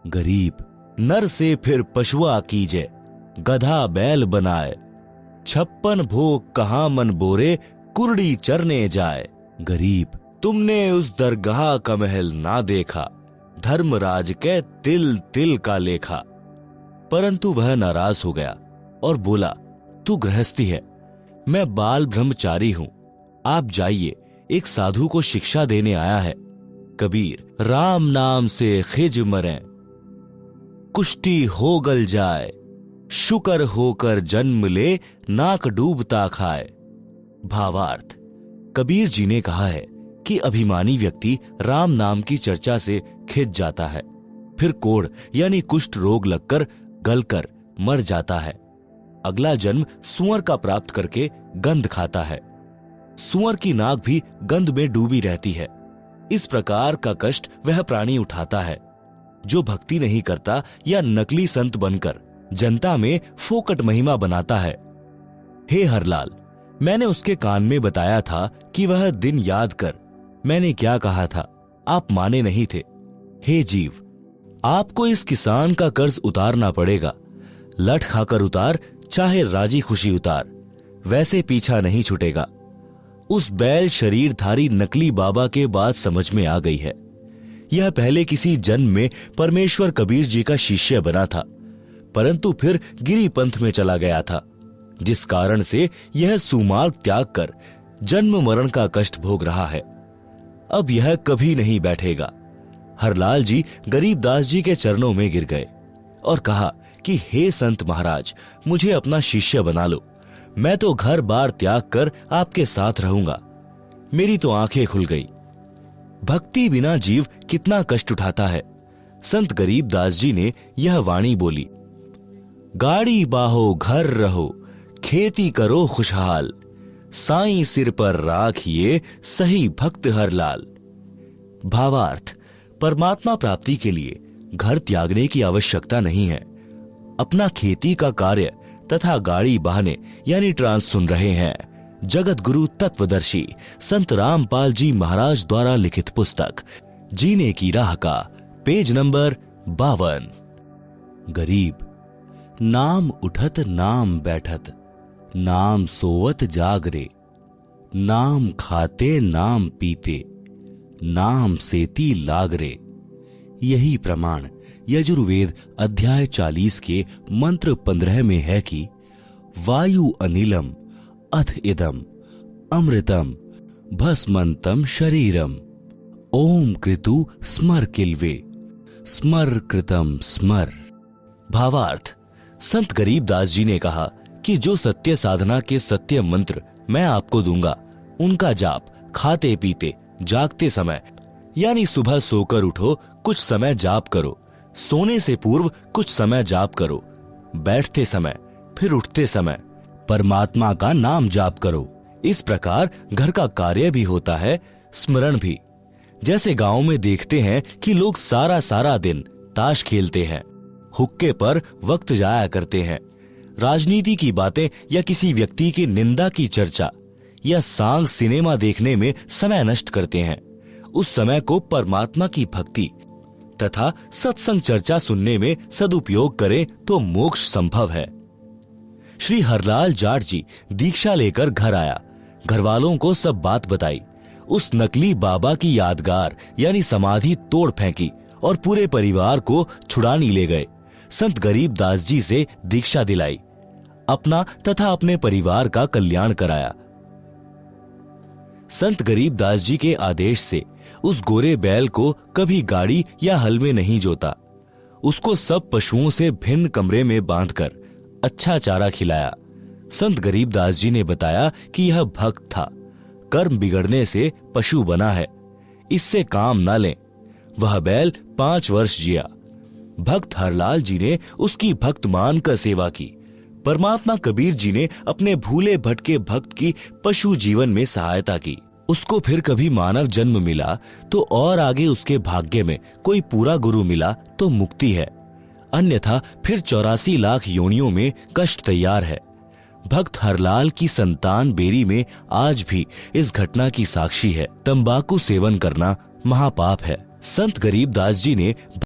गरीब नर से फिर पशुआ कीजे, गधा बैल बनाए, 56 भोग कहाँ मन बोरे, कुरड़ी चरने जाए। गरीब तुमने उस दरगाह का महल ना देखा, धर्मराज के तिल तिल का लेखा। परंतु वह नाराज हो गया और बोला, तू गृहस्थी है, मैं बाल ब्रह्मचारी हूं, आप जाइए, एक साधु को शिक्षा देने आया है। कबीर राम नाम से खिज मरे, कुष्टी हो गल जाए, शुकर होकर जन्म ले, नाक डूबता खाए। भावार्थ, कबीर जी ने कहा है कि अभिमानी व्यक्ति राम नाम की चर्चा से खिंच जाता है, फिर कोढ़ यानी कुष्ठ रोग लगकर गलकर मर जाता है। अगला जन्म सुअर का प्राप्त करके गंध खाता है। सुअर की नाक भी गंध में डूबी रहती है। इस प्रकार का कष्ट वह प्राणी उठाता है जो भक्ति नहीं करता या नकली संत बनकर जनता में फोकट महिमा बनाता है। हे हरलाल, मैंने उसके कान में बताया था कि वह दिन याद कर, मैंने क्या कहा था, आप माने नहीं थे। हे जीव, आपको इस किसान का कर्ज उतारना पड़ेगा। लठ खाकर उतार, चाहे राजी खुशी उतार, वैसे पीछा नहीं छूटेगा। उस बैल शरीरधारी नकली बाबा के बात समझ में आ गई है। यह पहले किसी जन्म में परमेश्वर कबीर जी का शिष्य बना था, परंतु फिर गिरी पंथ में चला गया था, जिस कारण से यह सुमार्ग त्याग कर जन्म मरण का कष्ट भोग रहा है। अब यह कभी नहीं बैठेगा। हरलाल जी गरीबदास जी के चरणों में गिर गए और कहा कि हे संत महाराज, मुझे अपना शिष्य बना लो, मैं तो घर बार त्याग कर आपके साथ रहूंगा। मेरी तो आंखें खुल गई। भक्ति बिना जीव कितना कष्ट उठाता है। संत गरीबदास जी ने यह वाणी बोली, गाड़ी बाहो घर रहो, खेती करो खुशहाल, साईं सिर पर राखिए सही भक्त हरलाल। भावार्थ, परमात्मा प्राप्ति के लिए घर त्यागने की आवश्यकता नहीं है। अपना खेती का कार्य तथा गाड़ी बहाने यानी ट्रांस सुन रहे हैं जगत गुरु तत्वदर्शी संत रामपाल जी महाराज द्वारा लिखित पुस्तक जीने की राह का पेज नंबर 52। गरीब नाम उठत नाम बैठत, नाम सोवत जागरे, नाम खाते नाम पीते, नाम सेती लागरे। यही प्रमाण यजुर्वेद अध्याय 40 के मंत्र 15 में है कि वायु अनिलम अथ इदम अमृतम भस्मंतम शरीरम, ओम कृतु स्मर किल्वे, स्मर कृतम स्मर। भावार्थ, संत गरीबदास जी ने कहा कि जो सत्य साधना के सत्य मंत्र मैं आपको दूंगा, उनका जाप खाते पीते जागते समय यानी सुबह सोकर उठो कुछ समय जाप करो, सोने से पूर्व कुछ समय जाप करो, बैठते समय फिर उठते समय परमात्मा का नाम जाप करो। इस प्रकार घर का कार्य भी होता है, स्मरण भी। जैसे गांव में देखते हैं कि लोग सारा सारा दिन ताश खेलते हैं, हुक्के पर वक्त जाया करते हैं, राजनीति की बातें या किसी व्यक्ति की निंदा की चर्चा या सांग सिनेमा देखने में समय नष्ट करते हैं। उस समय को परमात्मा की भक्ति तथा सत्संग चर्चा सुनने में सदुपयोग करें तो मोक्ष संभव है। श्री हरलाल जाट जी दीक्षा लेकर घर आया, घर वालों को सब बात बताई। उस नकली बाबा की यादगार यानी समाधि तोड़ फेंकी और पूरे परिवार को छुड़ानी ले गए। संत गरीबदास जी से दीक्षा दिलाई, अपना तथा अपने परिवार का कल्याण कराया। संत गरीबदास जी के आदेश से उस गोरे बैल को कभी गाड़ी या हल में नहीं जोता। उसको सब पशुओं से भिन्न कमरे में बांधकर अच्छा चारा खिलाया। संत गरीबदास जी ने बताया कि यह भक्त था, कर्म बिगड़ने से पशु बना है, इससे काम न लें। वह बैल 5 वर्ष जिया। भक्त हरलाल जी ने उसकी भक्त मानकर सेवा की। परमात्मा कबीर जी ने अपने भूले भटके भक्त की पशु जीवन में सहायता की। उसको फिर कभी मानव जन्म मिला तो और आगे उसके भाग्य में कोई पूरा गुरु मिला तो मुक्ति है, अन्यथा फिर 84 लाख योनियों में कष्ट तैयार है। भक्त हरलाल की संतान बेरी में आज भी इस घटना की साक्षी है। तंबाकू सेवन करना महापाप है। संत गरीबदास जी ने